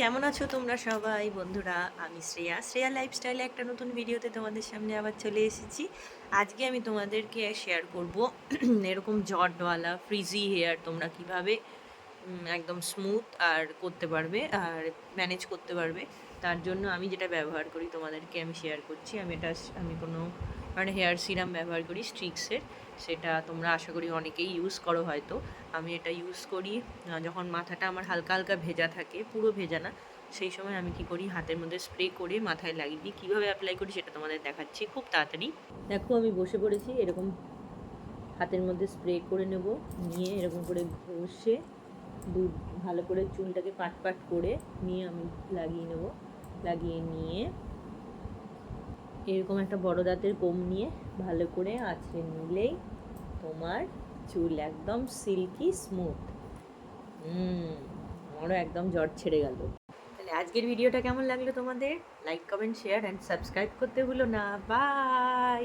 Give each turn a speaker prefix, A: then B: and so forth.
A: কেমন আছো তোমরা সবাই বন্ধুরা? আমি শ্রেয়া লাইফস্টাইলে একটা নতুন ভিডিওতে তোমাদের সামনে আবার চলে এসেছি। আজকে আমি তোমাদেরকে শেয়ার করব এরকম জটওয়ালা ফ্রিজি হেয়ার তোমরা কিভাবে একদম স্মুথ আর করতে পারবে আর ম্যানেজ করতে পারবে। তার জন্য আমি যেটা ব্যবহার করি তোমাদেরকে আমি শেয়ার করছি। আমি কোনো হেয়ার সিরাম ব্যবহার করি স্ট্রিক্সের। সেটা তোমরা আশা করি অনেকেই ইউজ করো হয়তো। আমি এটা ইউজ করি যখন মাথাটা আমার হালকা হালকা ভেজা থাকে, পুরো ভেজা না, সেই সময় আমি কি করি, হাতের মধ্যে স্প্রে করে মাথায় লাগিয়ে দিই। কীভাবে অ্যাপ্লাই করি সেটা তোমাদের দেখাচ্ছি খুব তাড়াতাড়ি। দেখো আমি বসে পড়েছি, এরকম হাতের মধ্যে স্প্রে করে নেব, নিয়ে এরকম করে ঘষে ভালো করে চুলটাকে পাট পাট করে নিয়ে আমি লাগিয়ে নেব। লাগিয়ে নিয়ে এরকম একটা বড় দাঁতের কোম নিয়ে ভালো করে আঁচড়ে নিলেই তোমার চুল একদম সিল্কি স্মুথ। আমারও একদম জট ছেড়ে গেল। তাহলে আজকের ভিডিওটা কেমন লাগলো তোমাদের? Like, comment, share and subscribe করতে ভুলো না। বাই।